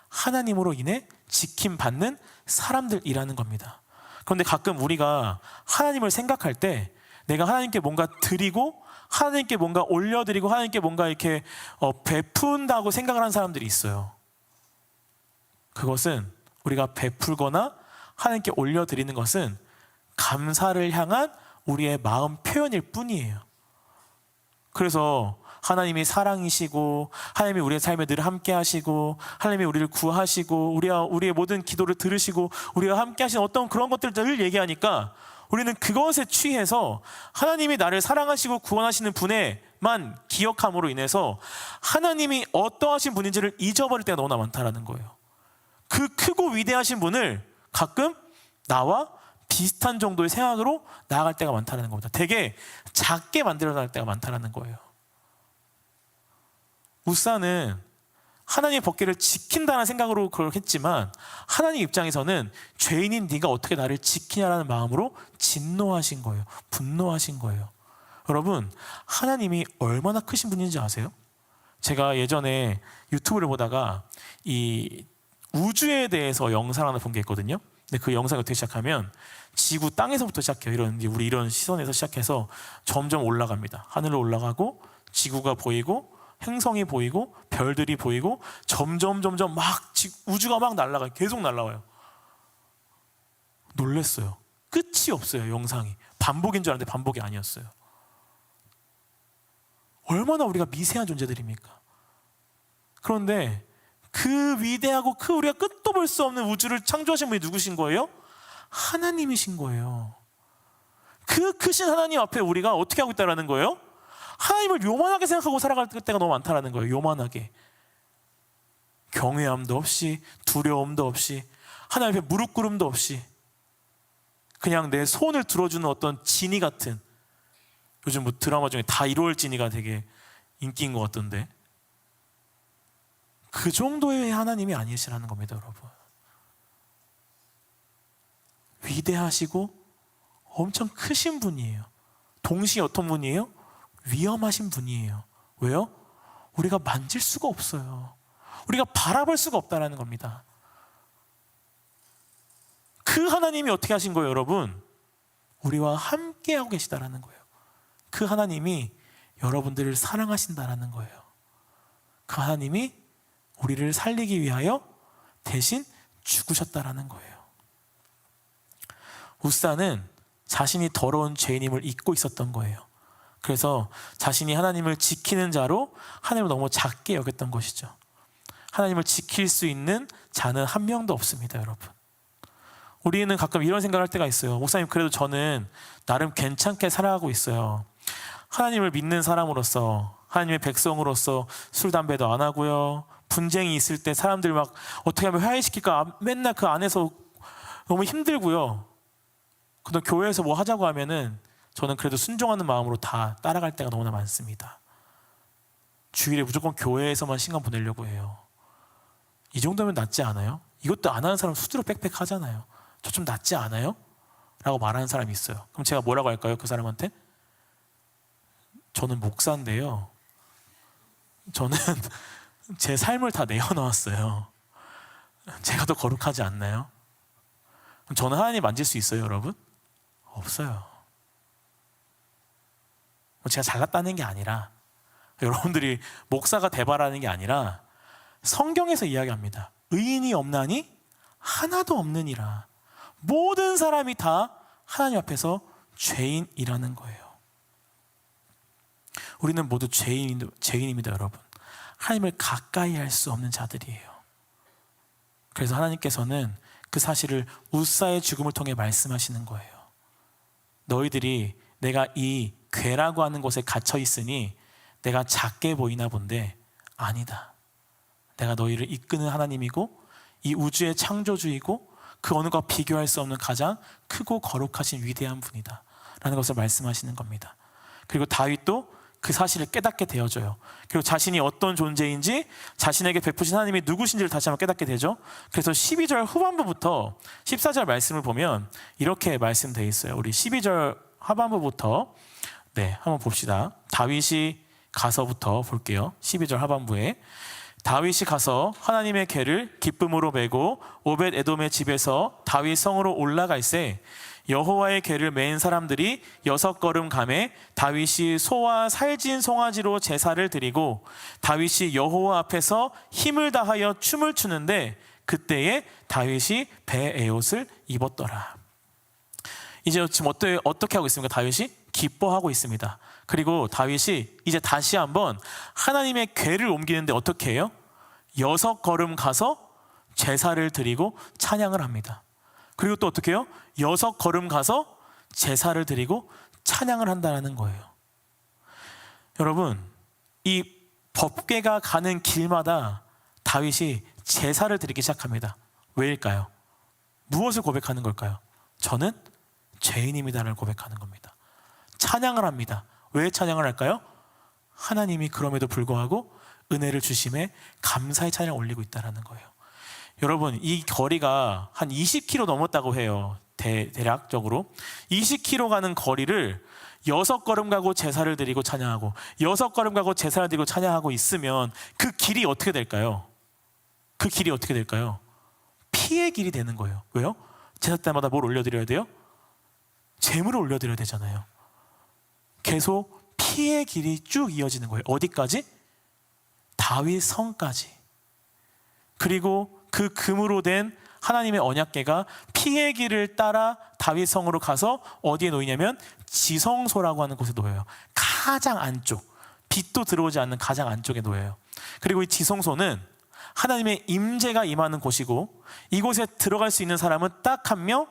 Speaker 1: 하나님으로 인해 지킴받는 사람들이라는 겁니다. 그런데 가끔 우리가 하나님을 생각할 때 내가 하나님께 뭔가 드리고 하나님께 뭔가 올려드리고 하나님께 뭔가 이렇게 베푼다고 생각을 하는 사람들이 있어요. 그것은 우리가 베풀거나 하나님께 올려드리는 것은 감사를 향한 우리의 마음 표현일 뿐이에요. 그래서 하나님이 사랑이시고 하나님이 우리의 삶에 늘 함께 하시고 하나님이 우리를 구하시고 우리의 모든 기도를 들으시고 우리와 함께 하시는 어떤 그런 것들을 늘 얘기하니까 우리는 그것에 취해서 하나님이 나를 사랑하시고 구원하시는 분에만 기억함으로 인해서 하나님이 어떠하신 분인지를 잊어버릴 때가 너무나 많다라는 거예요. 그 크고 위대하신 분을 가끔 나와 비슷한 정도의 생각으로 나아갈 때가 많다는 겁니다. 되게 작게 만들어 나갈 때가 많다는 거예요. 우사는 하나님의 법궤를 지킨다는 생각으로 그걸 했지만 하나님 입장에서는 죄인인 네가 어떻게 나를 지키냐라는 마음으로 진노하신 거예요. 분노하신 거예요. 여러분, 하나님이 얼마나 크신 분인지 아세요? 제가 예전에 유튜브를 보다가 이 우주에 대해서 영상 하나 본 게 있거든요. 근데 그 영상이 어떻게 시작하면 지구 땅에서부터 시작해요. 우리 이런 시선에서 시작해서 점점 올라갑니다. 하늘로 올라가고 지구가 보이고 행성이 보이고 별들이 보이고 점점 막 우주가 막 날아가요. 계속 날아와요. 놀랬어요. 끝이 없어요. 영상이 반복인 줄 알았는데 반복이 아니었어요. 얼마나 우리가 미세한 존재들입니까? 그런데 그 위대하고 그 우리가 끝도 볼 수 없는 우주를 창조하신 분이 누구신 거예요? 하나님이신 거예요. 그 크신 하나님 앞에 우리가 어떻게 하고 있다는 거예요? 하나님을 요만하게 생각하고 살아갈 때가 너무 많다는 거예요. 요만하게. 경외함도 없이, 두려움도 없이, 하나님 앞에 무릎 꿇음도 없이, 그냥 내 손을 들어주는 어떤 지니 같은, 요즘 뭐 드라마 중에 다 이루어질 지니가 되게 인기인 것 같던데, 그 정도의 하나님이 아니시라는 겁니다, 여러분. 위대하시고 엄청 크신 분이에요. 동시에 어떤 분이에요? 위험하신 분이에요. 왜요? 우리가 만질 수가 없어요. 우리가 바라볼 수가 없다는 겁니다. 그 하나님이 어떻게 하신 거예요, 여러분? 우리와 함께하고 계시다라는 거예요. 그 하나님이 여러분들을 사랑하신다라는 거예요. 그 하나님이 우리를 살리기 위하여 대신 죽으셨다라는 거예요. 우사는 자신이 더러운 죄인임을 잊고 있었던 거예요. 그래서 자신이 하나님을 지키는 자로 하나님을 너무 작게 여겼던 것이죠. 하나님을 지킬 수 있는 자는 한 명도 없습니다, 여러분. 우리는 가끔 이런 생각을 할 때가 있어요. 목사님, 그래도 저는 나름 괜찮게 살아가고 있어요. 하나님을 믿는 사람으로서, 하나님의 백성으로서 술, 담배도 안 하고요. 분쟁이 있을 때 사람들 막 어떻게 하면 화해시킬까 맨날 그 안에서 너무 힘들고요. 근데 교회에서 뭐 하자고 하면은 저는 그래도 순종하는 마음으로 다 따라갈 때가 너무나 많습니다. 주일에 무조건 교회에서만 시간 보내려고 해요. 이 정도면 낫지 않아요? 이것도 안 하는 사람 수두룩 빽빽 하잖아요. 저 좀 낫지 않아요? 라고 말하는 사람이 있어요. 그럼 제가 뭐라고 할까요? 그 사람한테? 저는 목사인데요, 저는 제 삶을 다 내어놓았어요. 제가 더 거룩하지 않나요? 그럼 저는 하나님 만질 수 있어요, 여러분? 없어요. 제가 잘났다는 게 아니라, 여러분들이 목사가 되바라는 게 아니라 성경에서 이야기합니다. 의인이 없나니 하나도 없느니라. 모든 사람이 다 하나님 앞에서 죄인이라는 거예요. 우리는 모두 죄인입니다, 여러분. 하나님을 가까이 할 수 없는 자들이에요. 그래서 하나님께서는 그 사실을 우사의 죽음을 통해 말씀하시는 거예요. 너희들이 내가 이 괴라고 하는 곳에 갇혀 있으니 내가 작게 보이나 본데 아니다. 내가 너희를 이끄는 하나님이고 이 우주의 창조주이고 그 어느가 비교할 수 없는 가장 크고 거룩하신 위대한 분이다 라는 것을 말씀하시는 겁니다. 그리고 다윗도 그 사실을 깨닫게 되어져요. 그리고 자신이 어떤 존재인지, 자신에게 베푸신 하나님이 누구신지를 다시 한번 깨닫게 되죠. 그래서 12절 후반부부터 14절 말씀을 보면 이렇게 말씀되어 있어요. 우리 12절 하반부부터 한번 봅시다. 다윗이 가서부터 볼게요. 12절 하반부에 다윗이 가서 하나님의 궤를 기쁨으로 메고 오벳 에돔의 집에서 다윗 성으로 올라갈새 여호와의 궤를 맨 사람들이 6걸음 가매 다윗이 소와 살진 송아지로 제사를 드리고 다윗이 여호와 앞에서 힘을 다하여 춤을 추는데 그때에 다윗이 배에옷을 입었더라. 이제 지금 어떻게 하고 있습니까? 다윗이 기뻐하고 있습니다. 그리고 다윗이 이제 다시 한번 하나님의 궤를 옮기는데 어떻게 해요? 6걸음 가서 제사를 드리고 찬양을 합니다. 그리고 또 어떻게 해요? 6걸음 가서 제사를 드리고 찬양을 한다는 거예요. 여러분, 이 법궤가 가는 길마다 다윗이 제사를 드리기 시작합니다. 왜일까요? 무엇을 고백하는 걸까요? 저는 죄인입니다를 고백하는 겁니다. 찬양을 합니다. 왜 찬양을 할까요? 하나님이 그럼에도 불구하고 은혜를 주심에 감사의 찬양을 올리고 있다는 거예요. 여러분, 이 거리가 한 20km 넘었다고 해요. 대략적으로 20km 가는 거리를 6걸음 가고 제사를 드리고 찬양하고 6걸음 가고 제사를 드리고 찬양하고 있으면 그 길이 어떻게 될까요? 그 길이 어떻게 될까요? 피의 길이 되는 거예요. 왜요? 제사 때마다 뭘 올려드려야 돼요? 제물을 올려드려야 되잖아요. 계속 피의 길이 쭉 이어지는 거예요. 어디까지? 다윗 성까지. 그리고 그 금으로 된 하나님의 언약궤가 피의 길을 따라 다윗 성으로 가서 어디에 놓이냐면 지성소라고 하는 곳에 놓여요. 가장 안쪽, 빛도 들어오지 않는 가장 안쪽에 놓여요. 그리고 이 지성소는 하나님의 임재가 임하는 곳이고, 이곳에 들어갈 수 있는 사람은 딱 한 명,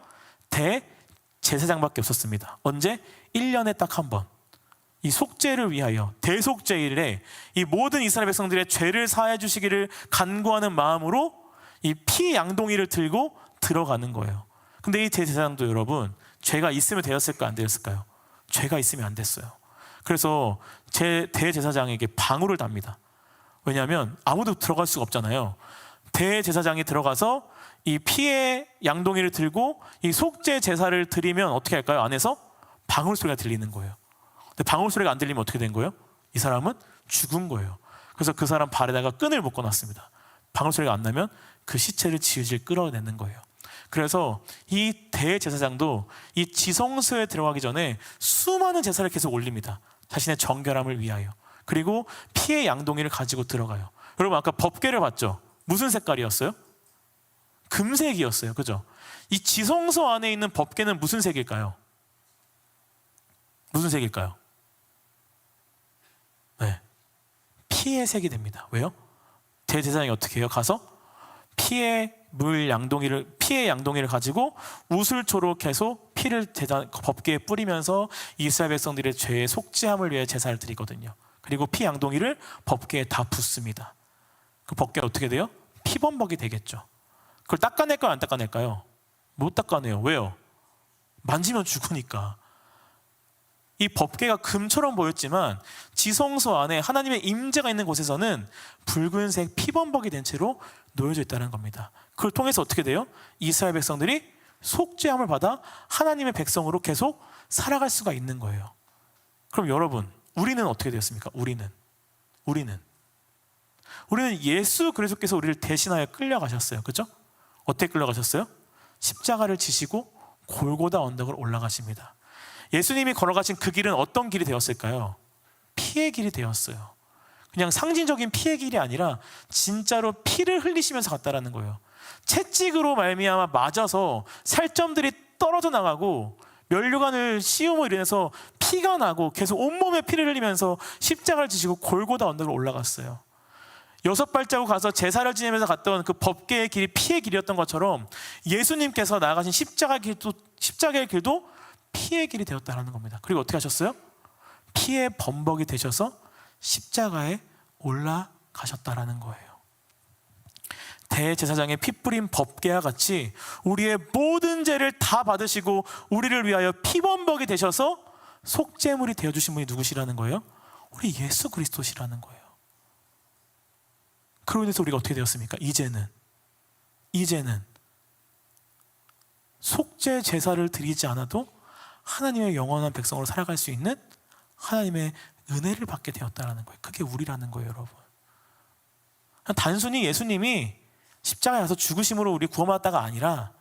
Speaker 1: 대제사장밖에 없었습니다. 언제? 1년에 딱 한 번, 이 속죄를 위하여 대속죄일에 이 모든 이스라엘 백성들의 죄를 사해 주시기를 간구하는 마음으로 이 피 양동이를 들고 들어가는 거예요. 근데 이 대제사장도 여러분, 죄가 있으면 되었을까 안 되었을까요? 죄가 있으면 안 됐어요. 그래서 대제사장에게 방울을 답니다. 왜냐하면 아무도 들어갈 수가 없잖아요. 대제사장이 들어가서 이 피의 양동이를 들고 이 속죄 제사를 드리면 어떻게 할까요? 안에서 방울 소리가 들리는 거예요. 근데 방울 소리가 안 들리면 어떻게 된 거예요? 이 사람은 죽은 거예요. 그래서 그 사람 발에다가 끈을 묶어놨습니다. 방울 소리가 안 나면 그 시체를 질질 끌어내는 거예요. 그래서 이 대제사장도 이 지성소에 들어가기 전에 수많은 제사를 계속 올립니다. 자신의 정결함을 위하여. 그리고 피의 양동이를 가지고 들어가요. 여러분, 아까 법궤를 봤죠? 무슨 색깔이었어요? 금색이었어요. 그죠? 이 지성소 안에 있는 법궤는 무슨 색일까요? 무슨 색일까요? 네, 피의 색이 됩니다. 왜요? 대제사장이 어떻게 해요? 가서 피의 양동이를 가지고 우슬초로 계속 피를 법궤에 뿌리면서 이스라엘 백성들의 죄의 속죄함을 위해 제사를 드리거든요. 그리고 피 양동이를 법궤에 다 붓습니다. 그 법궤가 어떻게 돼요? 피범벅이 되겠죠. 그걸 닦아낼까요? 안 닦아낼까요? 못 닦아내요. 왜요? 만지면 죽으니까. 이 법궤가 금처럼 보였지만 지성소 안에 하나님의 임재가 있는 곳에서는 붉은색 피범벅이 된 채로 놓여져 있다는 겁니다. 그걸 통해서 어떻게 돼요? 이스라엘 백성들이 속죄함을 받아 하나님의 백성으로 계속 살아갈 수가 있는 거예요. 그럼 여러분, 우리는 어떻게 되었습니까? 우리는 예수 그리스도께서 우리를 대신하여 끌려가셨어요. 그렇죠? 어떻게 끌려가셨어요? 십자가를 지시고 골고다 언덕을 올라가십니다. 예수님이 걸어가신 그 길은 어떤 길이 되었을까요? 피의 길이 되었어요. 그냥 상징적인 피의 길이 아니라 진짜로 피를 흘리시면서 갔다라는 거예요. 채찍으로 말미암아 맞아서 살점들이 떨어져 나가고 면류관을 씌움으로 인해서 피가 나고 계속 온몸에 피를 흘리면서 십자가를 지시고 골고다 언덕을 올라갔어요. 6발자국 가서 제사를 지내면서 갔던 그 법궤의 길이 피의 길이었던 것처럼 예수님께서 나아가신 십자가의 길도 피의 길이 되었다는 겁니다. 그리고 어떻게 하셨어요? 피의 범벅이 되셔서 십자가에 올라가셨다라는 거예요. 대제사장의 피 뿌린 법궤와 같이 우리의 모든 죄를 다 받으시고 우리를 위하여 피범벅이 되셔서 속죄물이 되어주신 분이 누구시라는 거예요? 우리 예수 그리스도시라는 거예요. 그로 인해서 우리가 어떻게 되었습니까? 이제는 속죄 제사를 드리지 않아도 하나님의 영원한 백성으로 살아갈 수 있는 하나님의 은혜를 받게 되었다는 거예요. 그게 우리라는 거예요, 여러분. 단순히 예수님이 십자가에 가서 죽으심으로 우리 구원받았다가 아니라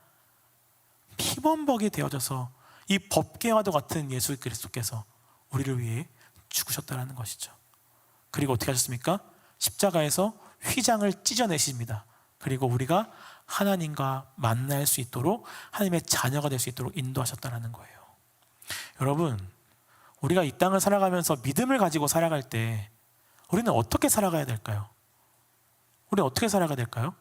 Speaker 1: 피범벅이 되어져서 이 법궤와도 같은 예수 그리스도께서 우리를 위해 죽으셨다는 것이죠. 그리고 어떻게 하셨습니까? 십자가에서 휘장을 찢어내십니다. 그리고 우리가 하나님과 만날 수 있도록, 하나님의 자녀가 될 수 있도록 인도하셨다는 거예요. 여러분, 우리가 이 땅을 살아가면서 믿음을 가지고 살아갈 때 우리는 어떻게 살아가야 될까요? 우리는 어떻게 살아가야 될까요?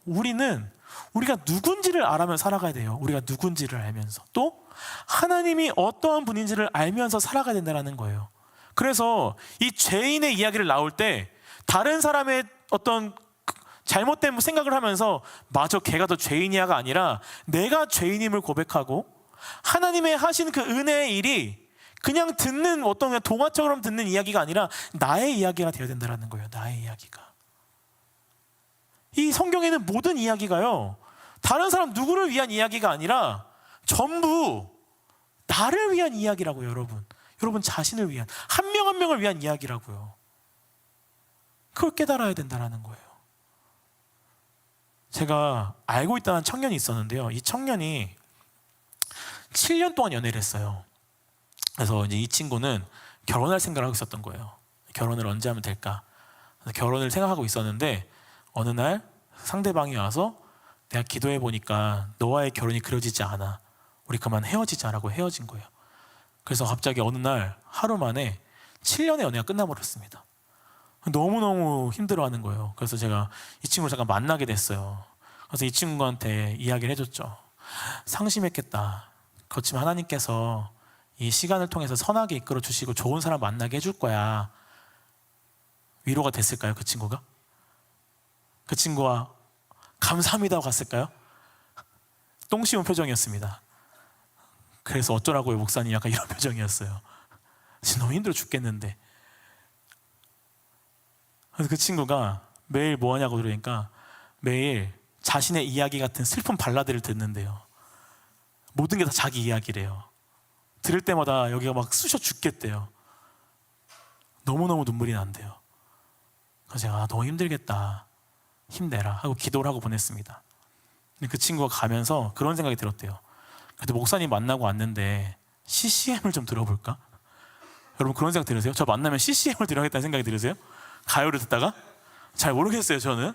Speaker 1: 우리가 누군지를 알아면 살아가야 돼요. 우리가 누군지를 알면서, 또 하나님이 어떠한 분인지를 알면서 살아가야 된다는 거예요. 그래서 이 죄인의 이야기를 나올 때 다른 사람의 어떤 잘못된 생각을 하면서 마저 걔가 더 죄인이야가 아니라 내가 죄인임을 고백하고 하나님의 하신 그 은혜의 일이 그냥 듣는 어떤 동화처럼 듣는 이야기가 아니라 나의 이야기가 되어야 된다는 거예요. 나의 이야기가. 이 성경에는 모든 이야기가요, 다른 사람 누구를 위한 이야기가 아니라 전부 나를 위한 이야기라고요. 여러분 자신을 위한, 한 명 한 명을 위한 이야기라고요. 그걸 깨달아야 된다는 거예요. 제가 알고 있다는 청년이 있었는데요, 이 청년이 7년 동안 연애를 했어요. 그래서 이제 이 친구는 결혼할 생각을 하고 있었던 거예요. 결혼을 언제 하면 될까? 그래서 결혼을 생각하고 있었는데 어느 날 상대방이 와서 내가 기도해 보니까 너와의 결혼이 그려지지 않아. 우리 그만 헤어지자라고 헤어진 거예요. 그래서 갑자기 어느 날 하루 만에 7년의 연애가 끝나버렸습니다. 너무너무 힘들어하는 거예요. 그래서 제가 이 친구를 잠깐 만나게 됐어요. 그래서 이 친구한테 이야기를 해줬죠. 상심했겠다. 그렇지만 하나님께서 이 시간을 통해서 선하게 이끌어 주시고 좋은 사람 만나게 해줄 거야. 위로가 됐을까요? 그 친구가? 그 친구와 감사합니다 하고 갔을까요? 똥 씌운 표정이었습니다. 그래서 어쩌라고요 목사님, 약간 이런 표정이었어요. 지금 너무 힘들어 죽겠는데. 그래서 그 친구가 매일 뭐 하냐고 그러니까 매일 자신의 이야기 같은 슬픈 발라드를 듣는데요. 모든 게 다 자기 이야기래요. 들을 때마다 여기가 막 쑤셔 죽겠대요. 너무너무 눈물이 난대요. 그래서 제가 너무 힘들겠다, 힘내라 하고 기도를 하고 보냈습니다. 근데 그 친구가 가면서 그런 생각이 들었대요. 그래도 목사님 만나고 왔는데 CCM을 좀 들어볼까? 여러분 그런 생각 들으세요? 저 만나면 CCM을 들어야겠다는 생각이 들으세요? 가요를 듣다가? 잘 모르겠어요 저는.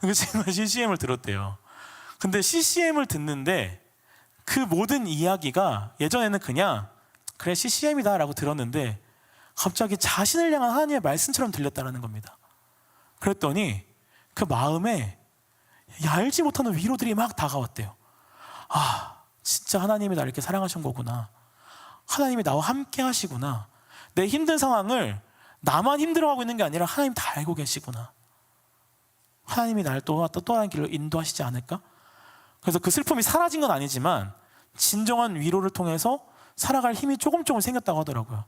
Speaker 1: 그 친구가 CCM을 들었대요. 근데 CCM을 듣는데 그 모든 이야기가 예전에는 그냥 그래 CCM이다 라고 들었는데 갑자기 자신을 향한 하나님의 말씀처럼 들렸다는 겁니다. 그랬더니 그 마음에 알지 못하는 위로들이 막 다가왔대요. 아, 진짜 하나님이 나를 이렇게 사랑하신 거구나. 하나님이 나와 함께 하시구나. 내 힘든 상황을 나만 힘들어하고 있는 게 아니라 하나님 다 알고 계시구나. 하나님이 나를 또 다른 길로 인도하시지 않을까? 그래서 그 슬픔이 사라진 건 아니지만 진정한 위로를 통해서 살아갈 힘이 조금 생겼다고 하더라고요.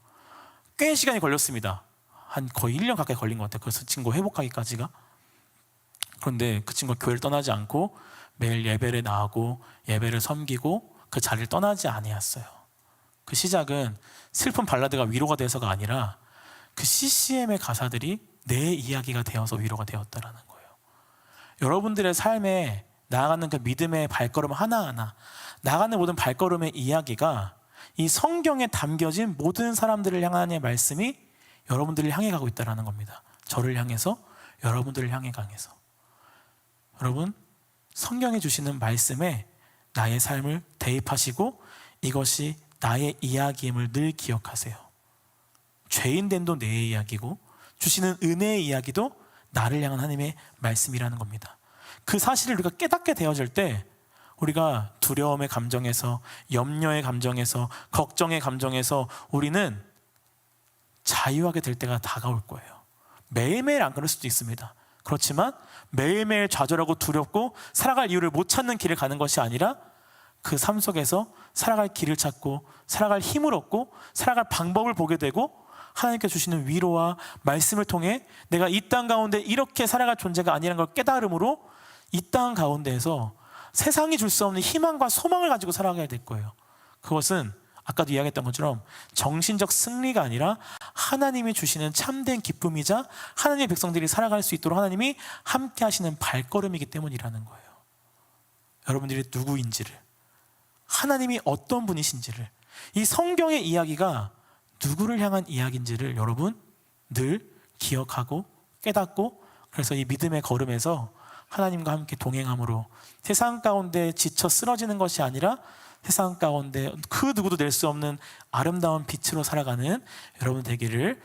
Speaker 1: 꽤 시간이 걸렸습니다. 한 거의 1년 가까이 걸린 것 같아요. 그래서 친구 회복하기까지가. 그런데 그 친구가 교회를 떠나지 않고 매일 예배를 나가고 예배를 섬기고 그 자리를 떠나지 아니었어요. 그 시작은 슬픈 발라드가 위로가 돼서가 아니라 그 CCM의 가사들이 내 이야기가 되어서 위로가 되었다라는 거예요. 여러분들의 삶에 나아가는 그 믿음의 발걸음 하나하나, 나아가는 모든 발걸음의 이야기가 이 성경에 담겨진 모든 사람들을 향한 하나님의 말씀이 여러분들을 향해 가고 있다는 겁니다. 저를 향해서, 여러분들을 향해 가서. 여러분, 성경에 주시는 말씀에 나의 삶을 대입하시고 이것이 나의 이야기임을 늘 기억하세요. 죄인됨도 내 이야기고 주시는 은혜의 이야기도 나를 향한 하나님의 말씀이라는 겁니다. 그 사실을 우리가 깨닫게 되어질 때 우리가 두려움의 감정에서, 염려의 감정에서, 걱정의 감정에서 우리는 자유하게 될 때가 다가올 거예요. 매일매일 안 그럴 수도 있습니다. 그렇지만 매일매일 좌절하고 두렵고 살아갈 이유를 못 찾는 길을 가는 것이 아니라 그 삶 속에서 살아갈 길을 찾고 살아갈 힘을 얻고 살아갈 방법을 보게 되고 하나님께 주시는 위로와 말씀을 통해 내가 이 땅 가운데 이렇게 살아갈 존재가 아니라는 걸 깨달음으로 이 땅 가운데에서 세상이 줄 수 없는 희망과 소망을 가지고 살아가야 될 거예요. 그것은 아까도 이야기했던 것처럼 정신적 승리가 아니라 하나님이 주시는 참된 기쁨이자 하나님의 백성들이 살아갈 수 있도록 하나님이 함께 하시는 발걸음이기 때문이라는 거예요. 여러분들이 누구인지를, 하나님이 어떤 분이신지를, 이 성경의 이야기가 누구를 향한 이야기인지를 여러분 늘 기억하고 깨닫고, 그래서 이 믿음의 걸음에서 하나님과 함께 동행함으로 세상 가운데 지쳐 쓰러지는 것이 아니라 세상 가운데 그 누구도 낼 수 없는 아름다운 빛으로 살아가는 여러분 되기를